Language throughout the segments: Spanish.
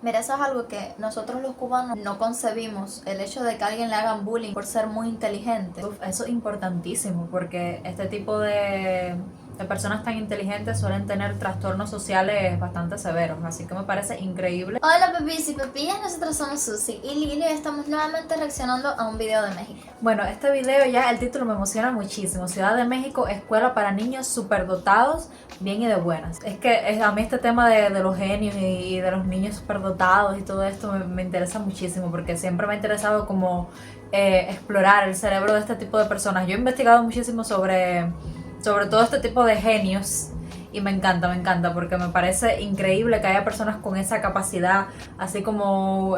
Mira, eso es algo que nosotros los cubanos no concebimos, el hecho de que a alguien le hagan bullying por ser muy inteligente. Uf, eso es importantísimo porque este tipo de personas tan inteligentes suelen tener trastornos sociales bastante severos, así que me parece increíble. Hola Pepis y Pepillas, nosotros somos Susi y Lili y estamos nuevamente reaccionando a un video de México. Bueno, este video ya el título me emociona muchísimo. Ciudad de México, escuela para niños superdotados, bien y de buenas. Es que a mí este tema de los genios y de los niños superdotados y todo esto me interesa muchísimo porque siempre me ha interesado como explorar el cerebro de este tipo de personas. Yo he investigado muchísimo sobre todo este tipo de genios y me encanta porque me parece increíble que haya personas con esa capacidad, así como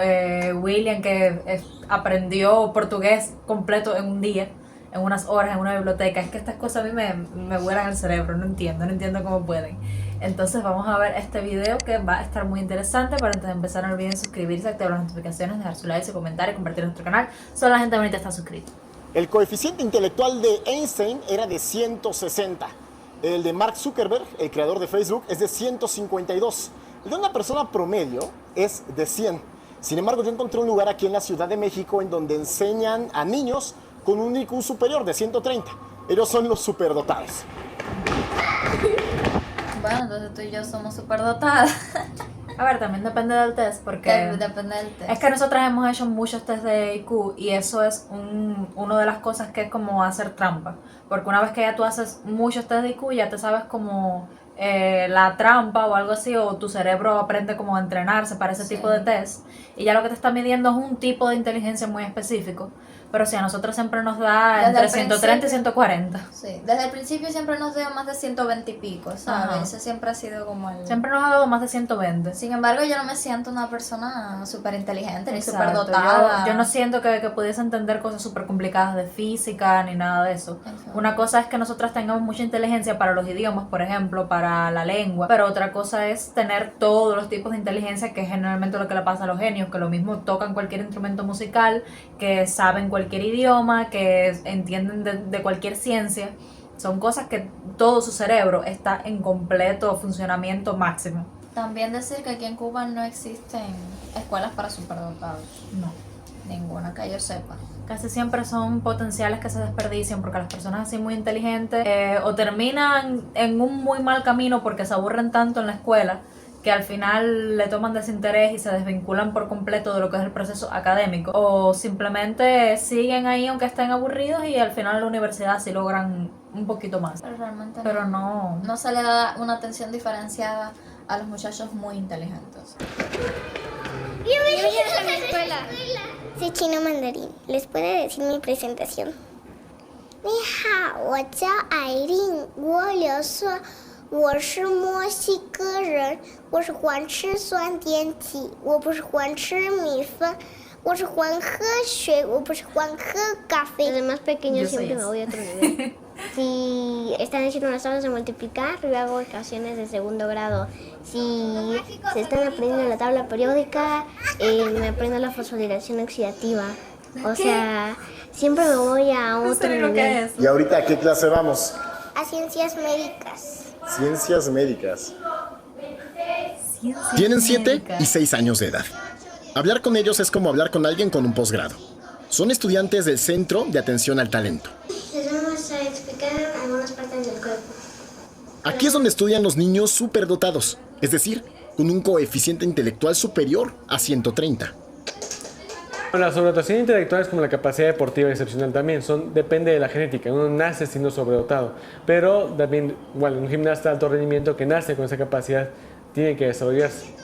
William, que aprendió portugués completo en un día, en unas horas, en una biblioteca. Es que estas cosas a mí me vuelan el cerebro, no entiendo cómo pueden. Entonces vamos a ver este video que va a estar muy interesante. Pero antes de empezar, no olviden suscribirse, activar las notificaciones, dejar su like, su comentario y compartir nuestro canal. Solo la gente bonita está suscrita. El coeficiente intelectual de Einstein era de 160. El de Mark Zuckerberg, el creador de Facebook, es de 152. El de una persona promedio es de 100. Sin embargo, yo encontré un lugar aquí en la Ciudad de México en donde enseñan a niños con un IQ superior de 130. Ellos son los superdotados. Bueno, entonces tú y yo somos superdotadas. A ver, también depende del test, porque Depende del test. es que nosotras hemos hecho muchos test de IQ y eso es una de las cosas que es como hacer trampa. Porque una vez que ya tú haces muchos test de IQ, ya te sabes como la trampa o algo así, o tu cerebro aprende como a entrenarse para ese tipo de test. Y ya lo que te está midiendo es un tipo de inteligencia muy específico. Pero sí, a nosotros siempre nos da Desde entre el 130 y 140. Sí, desde el principio siempre nos dio más de 120 y pico, ¿sabes? Ajá. Ese siempre ha sido como el... Siempre nos ha dado más de 120. Sin embargo, yo no me siento una persona súper inteligente ni súper Exacto. dotada. Yo no siento que pudiese entender cosas súper complicadas de física ni nada de eso. Exacto. Una cosa es que nosotras tengamos mucha inteligencia para los idiomas, por ejemplo, para la lengua, pero otra cosa es tener todos los tipos de inteligencia, que es generalmente lo que le pasa a los genios, que lo mismo tocan cualquier instrumento musical, que saben cualquier idioma, que entienden de cualquier ciencia. Son cosas que todo su cerebro está en completo funcionamiento máximo. También decir que aquí en Cuba no existen escuelas para superdotados. No. Ninguna que yo sepa. Casi siempre son potenciales que se desperdician porque las personas así muy inteligentes o terminan en un muy mal camino porque se aburren tanto en la escuela que al final le toman desinterés y se desvinculan por completo de lo que es el proceso académico, o simplemente siguen ahí aunque estén aburridos y al final en la universidad sí logran un poquito más. Pero realmente Pero no. no se le da una atención diferenciada a los muchachos muy inteligentes. Bienvenidos a mi escuela. Soy chino mandarín. ¿Les puede decir mi presentación? Ni hao, 我叫Irene，我6岁，我是墨西哥人，我喜欢吃酸甜体，我不喜欢吃米饭，我喜欢喝水，我不喜欢喝咖啡。Desde más pequeño siempre me voy a otro nivel. Si están haciendo las tablas de multiplicar, yo hago ecuaciones de segundo grado. Si se están aprendiendo la tabla periódica, me aprendo la fosforilación oxidativa. O sea, siempre me voy a otro nivel. ¿Y ahorita a qué clase vamos? A ciencias médicas. Ciencias médicas. Tienen 7 y 6 años de edad. Hablar con ellos es como hablar con alguien con un posgrado. Son estudiantes del Centro de Atención al Talento. Les vamos a explicar algunas partes del cuerpo. Aquí es donde estudian los niños superdotados, es decir, con un coeficiente intelectual superior a 130. La sobredotación intelectual es como la capacidad deportiva excepcional también, depende de la genética, uno nace siendo sobredotado, pero también, igual, un gimnasta de alto rendimiento que nace con esa capacidad tiene que desarrollarse.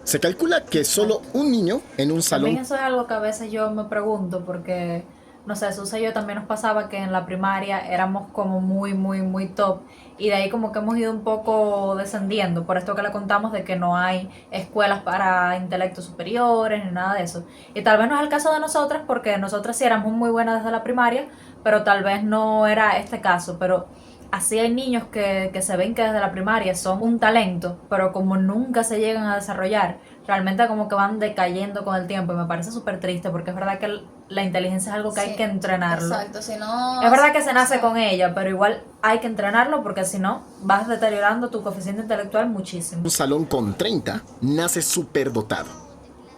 Se calcula que solo un niño en un salón... También eso es algo que a veces yo me pregunto porque, no sé, Susa y yo también nos pasaba que en la primaria éramos como muy top y de ahí como que hemos ido un poco descendiendo, por esto que le contamos de que no hay escuelas para intelectos superiores ni nada de eso. Y tal vez no es el caso de nosotras porque nosotras sí éramos muy buenas desde la primaria, pero tal vez no era este caso, pero... Así hay niños que se ven que desde la primaria son un talento, pero como nunca se llegan a desarrollar, realmente como que van decayendo con el tiempo y me parece súper triste porque es verdad que la inteligencia es algo que hay que entrenarlo. Exacto, si no... Es verdad que se nace con ella, pero igual hay que entrenarlo porque si no vas deteriorando tu coeficiente intelectual muchísimo. Un salón con 30 nace superdotado.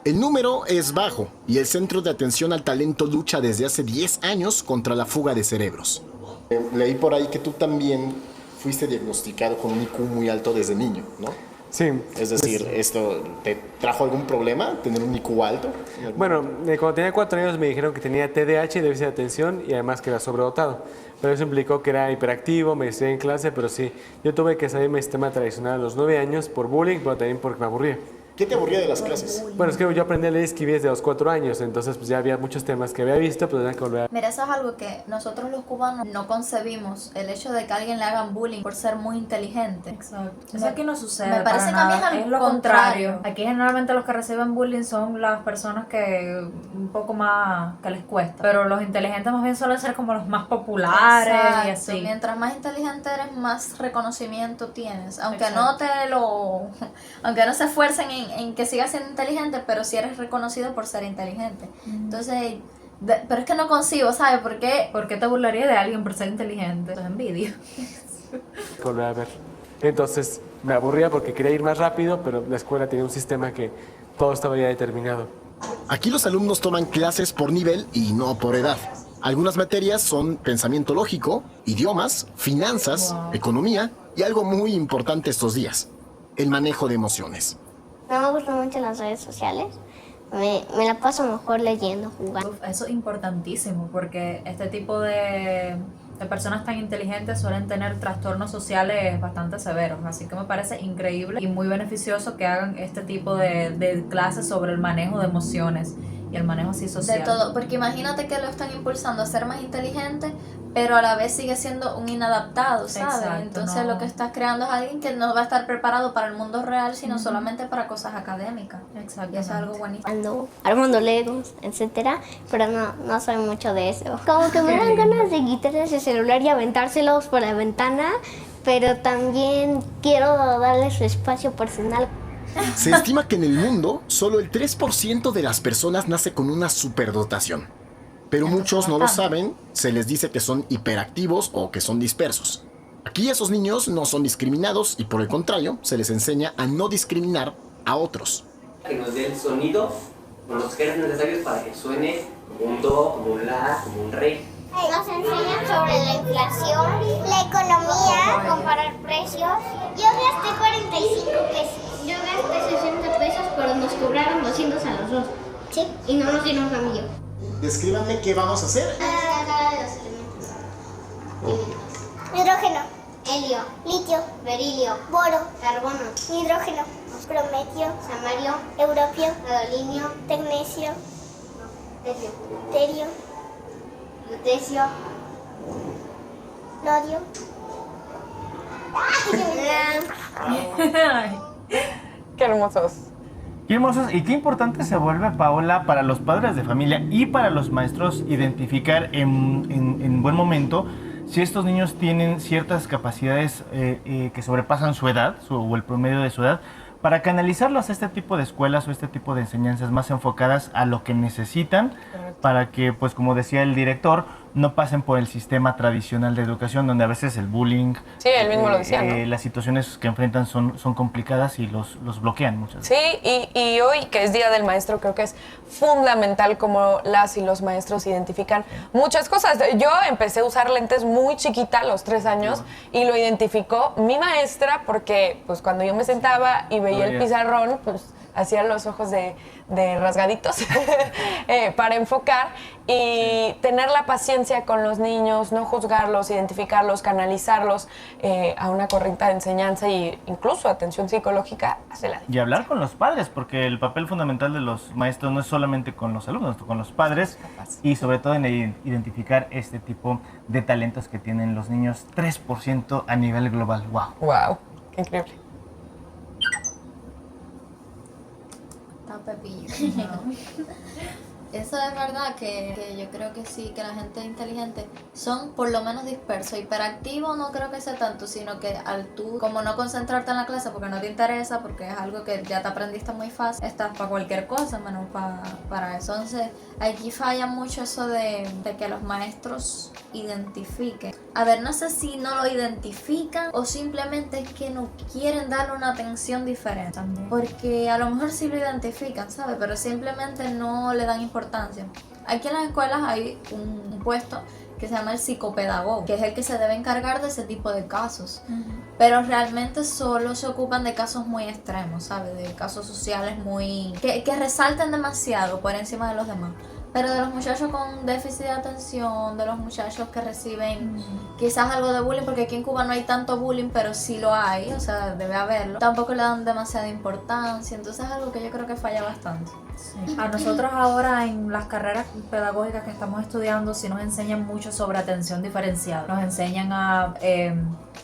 El número es bajo y el Centro de Atención al Talento lucha desde hace 10 años contra la fuga de cerebros. Leí por ahí que tú también fuiste diagnosticado con un IQ muy alto desde niño, ¿no? Sí. Es decir, ¿esto te trajo algún problema, tener un IQ alto? Bueno, cuando tenía 4 años me dijeron que tenía TDAH, déficit de atención, y además que era sobredotado. Pero eso implicó que era hiperactivo, me distraía en clase, pero sí, yo tuve que salir de mi sistema tradicional a los 9 años por bullying, pero también porque me aburría. ¿Qué te aburría de las clases? Bueno, es que yo aprendí a leer y escribir desde los 4 años, entonces pues ya había muchos temas que había visto, pero tenía que volver a... Mira, eso es algo que nosotros los cubanos no concebimos, el hecho de que a alguien le hagan bullying por ser muy inteligente. Exacto. Eso aquí no sucede. Me parece para que a mí nada. es al lo contrario. contrario. Aquí generalmente los que reciben bullying son las personas que un poco más que les cuesta. Pero los inteligentes más bien suelen ser como los más populares y Exacto. así. Mientras más inteligente eres, más reconocimiento tienes. Aunque Exacto. aunque no se esfuercen en que sigas siendo inteligente, pero sí eres reconocido por ser inteligente. Entonces, pero es que no concibo, ¿sabes? ¿Por qué? ¿Por qué te burlarías de alguien por ser inteligente? Eso es envidia. volver a ver. Entonces me aburría porque quería ir más rápido, pero la escuela tenía un sistema que todo estaba ya determinado. Aquí los alumnos toman clases por nivel y no por edad. Algunas materias son pensamiento lógico, idiomas, finanzas, economía y algo muy importante estos días, el manejo de emociones. No me gustan mucho las redes sociales. Me la paso mejor leyendo, jugando. Eso es importantísimo porque este tipo de personas tan inteligentes suelen tener trastornos sociales bastante severos, así que me parece increíble y muy beneficioso que hagan este tipo de clases sobre el manejo de emociones y el manejo así social. De todo, porque imagínate que lo están impulsando a ser más inteligente, pero a la vez sigue siendo un inadaptado, ¿sabes? Exacto, Entonces no. lo que estás creando es alguien que no va a estar preparado para el mundo real, sino solamente para cosas académicas. Exactamente. Y eso es algo buenísimo. Ando armando legos, etcétera, pero no soy mucho de eso. Como que me dan ganas de quitarle ese celular y aventárselos por la ventana, pero también quiero darle su espacio personal. Se estima que en el mundo solo el 3% de las personas nace con una superdotación. Pero muchos no lo saben, se les dice que son hiperactivos o que son dispersos. Aquí esos niños no son discriminados y por el contrario, se les enseña a no discriminar a otros. Que nos dé el sonido con los géneros necesarios para que suene como un do, como un la, como un re. Nos enseñan sobre la inflación, la economía, comparar precios. Yo gasté 45 pesos. Yo gasté 60 pesos, pero nos cobraron 200 a los dos. Sí. Y no nos dieron a mí yo. Descríbanme qué vamos a hacer. Hidrógeno, helio, litio, berilio, boro, carbono, hidrógeno, prometio, samario, europio, gadolinio, tecnecio, terio, lutecio, nodio. Qué hermosos. Qué hermosos y qué importante se vuelve, Paola, para los padres de familia y para los maestros identificar en buen momento si estos niños tienen ciertas capacidades que sobrepasan su edad o el promedio de su edad, para canalizarlos a este tipo de escuelas o este tipo de enseñanzas más enfocadas a lo que necesitan, para que, pues como decía el director, no pasen por el sistema tradicional de educación, donde a veces el bullying, Sí, él mismo lo decía, ¿no? las situaciones que enfrentan son complicadas y los bloquean muchas veces. Sí, y hoy, que es Día del Maestro, creo que es fundamental cómo las y los maestros identifican muchas cosas. Yo empecé a usar lentes muy chiquita, a los 3 años, y lo identificó mi maestra porque pues cuando yo me sentaba y veía el pizarrón, pues hacía los ojos de rasgaditos para enfocar y tener la paciencia con los niños, no juzgarlos, identificarlos, canalizarlos a una correcta enseñanza e incluso atención psicológica hace la Y hablar con los padres, porque el papel fundamental de los maestros no es solamente con los alumnos, con los padres y sobre todo en identificar este tipo de talentos que tienen los niños, 3% a nivel global. ¡Wow! ¡Wow! ¡Qué increíble! Está Pepillo. Eso es verdad que yo creo que sí, que la gente inteligente son por lo menos dispersos. Hiperactivo no creo que sea tanto, sino que al tú, como no concentrarte en la clase porque no te interesa, porque es algo que ya te aprendiste muy fácil, estás para cualquier cosa menos para eso. Entonces aquí falla mucho eso de que los maestros identifiquen a ver, no sé si no lo identifican o simplemente es que no quieren darle una atención diferente. También. Porque a lo mejor sí lo identifican, ¿sabes? Pero simplemente no le dan importancia. Aquí en las escuelas hay un puesto que se llama el psicopedagogo, que es el que se debe encargar de ese tipo de casos. Pero realmente solo se ocupan de casos muy extremos, ¿sabes? De casos sociales muy... que resalten demasiado por encima de los demás. Pero de los muchachos con déficit de atención, de los muchachos que reciben quizás algo de bullying, porque aquí en Cuba no hay tanto bullying, pero sí lo hay, o sea, debe haberlo. Tampoco le dan demasiada importancia, entonces es algo que yo creo que falla bastante. Sí. A nosotros ahora en las carreras pedagógicas que estamos estudiando sí nos enseñan mucho sobre atención diferenciada. Nos enseñan a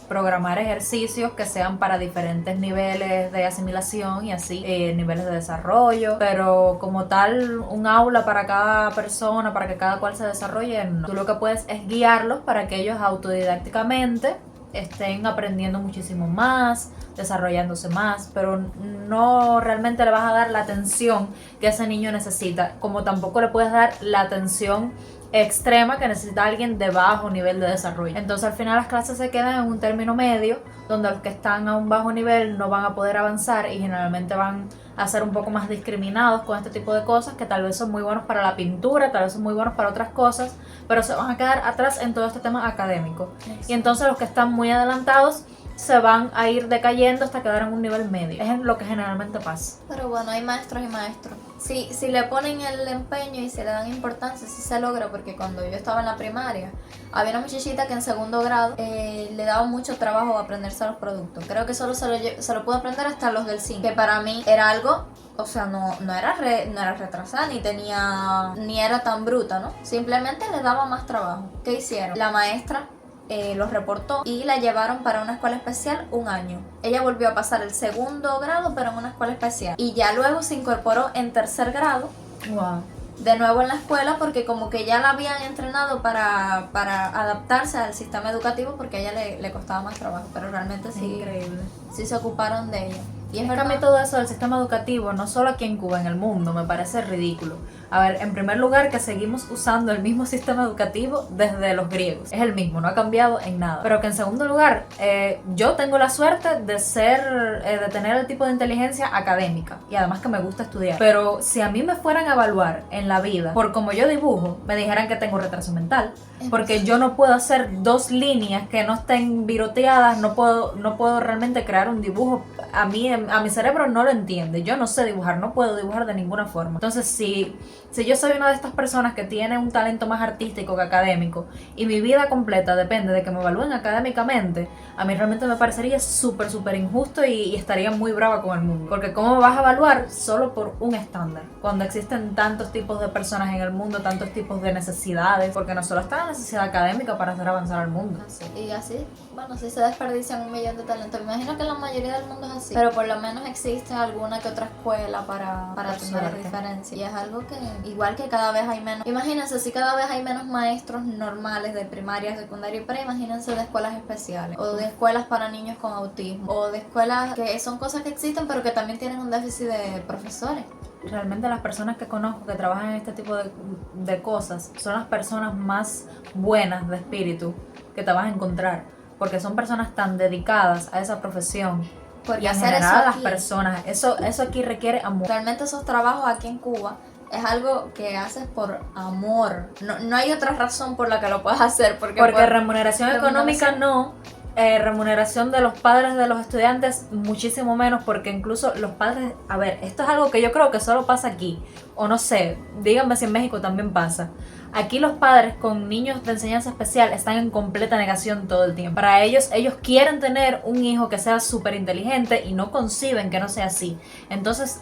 programar ejercicios que sean para diferentes niveles de asimilación y así, niveles de desarrollo, pero como tal un aula para cada persona, para que cada cual se desarrolle, no. Tú lo que puedes es guiarlos para que ellos autodidácticamente estén aprendiendo muchísimo más, desarrollándose más, pero no realmente le vas a dar la atención que ese niño necesita, como tampoco le puedes dar la atención extrema que necesita alguien de bajo nivel de desarrollo. Entonces al final las clases se quedan en un término medio, donde los que están a un bajo nivel no van a poder avanzar y generalmente van a ser un poco más discriminados con este tipo de cosas, que tal vez son muy buenos para la pintura, tal vez son muy buenos para otras cosas, pero se van a quedar atrás en todo este tema académico. Y entonces los que están muy adelantados se van a ir decayendo hasta quedar en un nivel medio. Es lo que generalmente pasa. Pero bueno, hay maestros y maestros. Si le ponen el empeño y se le dan importancia, sí se logra, porque cuando yo estaba en la primaria, había una muchachita que en segundo grado le daba mucho trabajo aprenderse los productos. Creo que solo se lo pudo aprender hasta los del 5, que para mí era algo, o sea, no era retrasada, ni era tan bruta, ¿no? Simplemente le daba más trabajo. ¿Qué hicieron? La maestra los reportó y la llevaron para una escuela especial un año. Ella volvió a pasar el segundo grado, pero en una escuela especial. Y ya luego se incorporó en tercer grado. Wow. De nuevo en la escuela, porque como que ya la habían entrenado para adaptarse al sistema educativo, porque a ella le costaba más trabajo. Pero realmente sí, Increíble. sí se ocuparon de ella. Y es Es que a mí verdad. todo eso del sistema educativo, no solo aquí en Cuba, en el mundo, me parece ridículo. A ver, en primer lugar, que seguimos usando el mismo sistema educativo desde los griegos. Es el mismo, no ha cambiado en nada. Pero que en segundo lugar, yo tengo la suerte de tener el tipo de inteligencia académica. Y además que me gusta estudiar. Pero si a mí me fueran a evaluar en la vida por cómo yo dibujo, me dijeran que tengo retraso mental. Porque yo no puedo hacer dos líneas que no estén viroteadas, no puedo realmente crear un dibujo. A mi cerebro no lo entiende, yo no sé dibujar, no puedo dibujar de ninguna forma. Entonces si yo soy una de estas personas que tiene un talento más artístico que académico y mi vida completa depende de que me evalúen académicamente, a mí realmente me parecería súper injusto y estaría muy brava con el mundo. Porque ¿cómo me vas a evaluar solo por un estándar? Cuando existen tantos tipos de personas en el mundo, tantos tipos de necesidades, porque no solo está la necesidad académica para hacer avanzar al mundo. Y así, bueno, sí se desperdician 1 millón de talentos. Me imagino que en la mayoría del mundo es así. Pero por lo menos existe alguna que otra escuela para Por tener suerte. diferencia. Y es algo que, igual que cada vez hay menos. Imagínense si cada vez hay menos maestros normales de primaria, secundaria y pre, imagínense de escuelas especiales. O de escuelas para niños con autismo. O de escuelas que son cosas que existen, pero que también tienen un déficit de profesores. Realmente las personas que conozco que trabajan en este tipo de cosas son las personas más buenas de espíritu que te vas a encontrar, porque son personas tan dedicadas a esa profesión. Porque Y en hacer general eso a las aquí, personas, eso aquí requiere amor. realmente esos trabajos aquí en Cuba es algo que haces por amor. No hay otra razón por la que lo puedas hacer. Porque Remuneración económica no, remuneración de los padres de los estudiantes muchísimo menos, porque incluso los padres, a ver, esto es algo que yo creo que solo pasa aquí, o no sé, díganme si en México también pasa. Aquí los padres con niños de enseñanza especial están en completa negación todo el tiempo. Para ellos quieren tener un hijo que sea súper inteligente y no conciben que no sea así. Entonces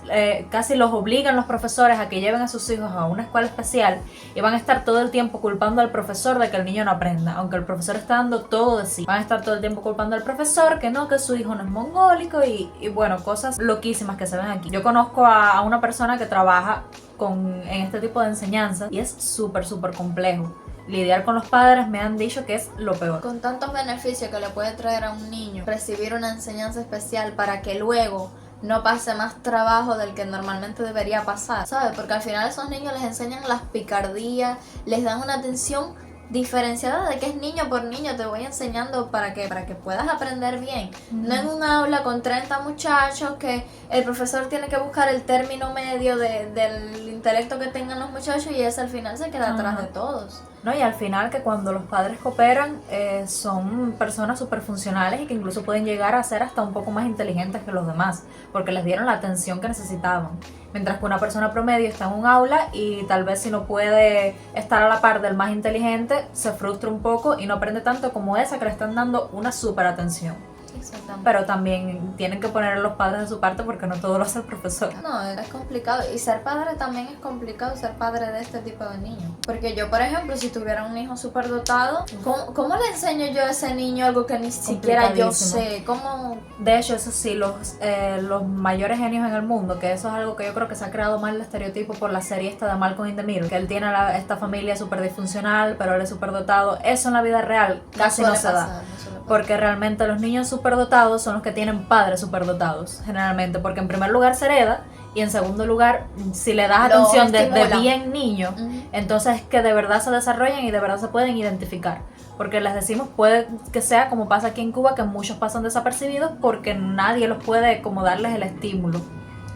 casi los obligan los profesores a que lleven a sus hijos a una escuela especial y van a estar todo el tiempo culpando al profesor de que el niño no aprenda, aunque el profesor está dando todo de sí. Van a estar todo el tiempo culpando al profesor que su hijo no es mongólico y bueno, cosas loquísimas que se ven aquí. Yo conozco a una persona que trabaja en este tipo de enseñanza y es súper complejo. Lidiar con los padres me han dicho que es lo peor. con tantos beneficios que le puede traer a un niño recibir una enseñanza especial para que luego no pase más trabajo del que normalmente debería pasar, ¿sabes? Porque al final a esos niños les enseñan las picardías, les dan una atención diferenciada de que es niño por niño, te voy enseñando para que puedas aprender bien. No en un aula con 30 muchachos que el profesor tiene que buscar el término medio del intelecto que tengan los muchachos y ese al final se queda atrás de todos. No, y al final que cuando los padres cooperan son personas súper funcionales y que incluso pueden llegar a ser hasta un poco más inteligentes que los demás, porque les dieron la atención que necesitaban. Mientras que una persona promedio está en un aula y tal vez si no puede estar a la par del más inteligente, se frustra un poco y no aprende tanto como esa que le están dando una súper atención. Exactamente. Pero también tienen que poner a los padres de su parte porque no todo lo hace el profesor. No, es complicado. Y ser padre también es complicado, ser padre de este tipo de niños. Porque yo, por ejemplo, si tuviera un hijo súper dotado, ¿cómo le enseño yo a ese niño algo que ni siquiera yo sé? ¿Cómo? De hecho, eso sí, los mayores genios en el mundo, que eso es algo que yo creo que se ha creado mal el estereotipo por la serie esta de Malcolm in the Middle, que él tiene esta familia súper disfuncional, pero él es súper dotado. Eso en la vida real casi no se da. Porque realmente los niños superdotados son los que tienen padres superdotados, generalmente, porque en primer lugar se hereda y en segundo lugar, si le das atención desde bien niño, entonces es que de verdad se desarrollan y de verdad se pueden identificar. Porque les decimos, puede que sea como pasa aquí en Cuba, que muchos pasan desapercibidos porque nadie los puede como darles el estímulo.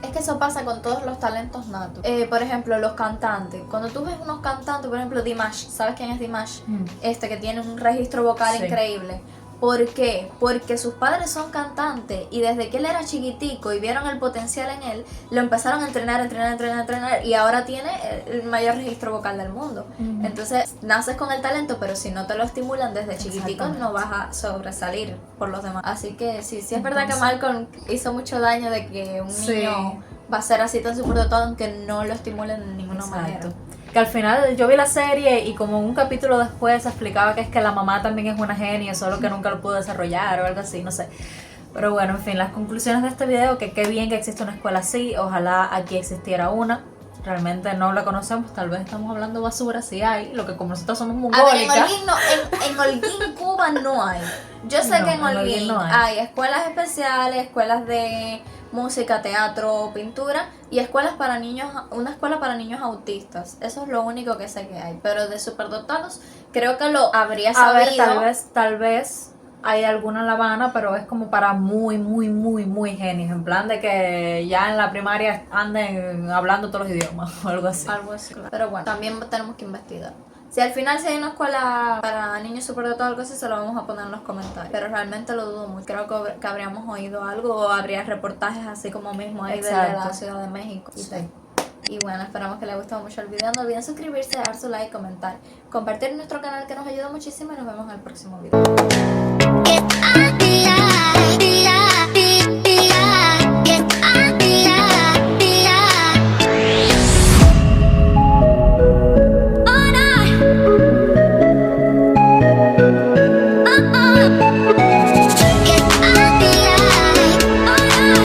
Es que eso pasa con todos los talentos natos. Por ejemplo, los cantantes. Cuando tú ves unos cantantes, por ejemplo, Dimash, ¿sabes quién es Dimash? Que tiene un registro vocal increíble. ¿Por qué? Porque sus padres son cantantes y desde que él era chiquitico y vieron el potencial en él, lo empezaron a entrenar y ahora tiene el mayor registro vocal del mundo. Entonces, naces con el talento, pero si no te lo estimulan desde chiquitico no vas a sobresalir por los demás. Así que sí es verdad que Malcolm hizo mucho daño de que un niño va a ser así tan superdotado aunque no lo estimulen de ninguna manera. Que al final yo vi la serie y como un capítulo después se explicaba que es que la mamá también es una genia, solo que nunca lo pudo desarrollar o algo así, no sé. Pero bueno, en fin, las conclusiones de este video, que qué bien que existe una escuela así, ojalá aquí existiera una. Realmente no la conocemos, tal vez estamos hablando basura, sí hay, lo que como nosotros somos mongólicas. A ver, en Holguín, Cuba no hay. Yo sé que en Holguín no hay escuelas especiales, escuelas de música, teatro, pintura y escuelas para niños, una escuela para niños autistas. Eso es lo único que sé que hay. Pero de superdotados creo que lo habría sabido. A ver, tal vez hay alguna en La Habana, pero es como para muy genios, en plan de que ya en la primaria anden hablando todos los idiomas o algo así. Algo así, claro. Pero bueno, también tenemos que investigar. Si al final si hay una escuela para niños superdotados o algo así, se lo vamos a poner en los comentarios. Pero realmente lo dudo mucho. Creo que habríamos oído algo o habría reportajes así como mismo ahí de la Ciudad de México. Sí. Y bueno, esperamos que les haya gustado mucho el video. No olviden suscribirse, dar su like, comentar, compartir nuestro canal que nos ayuda muchísimo y nos vemos en el próximo video.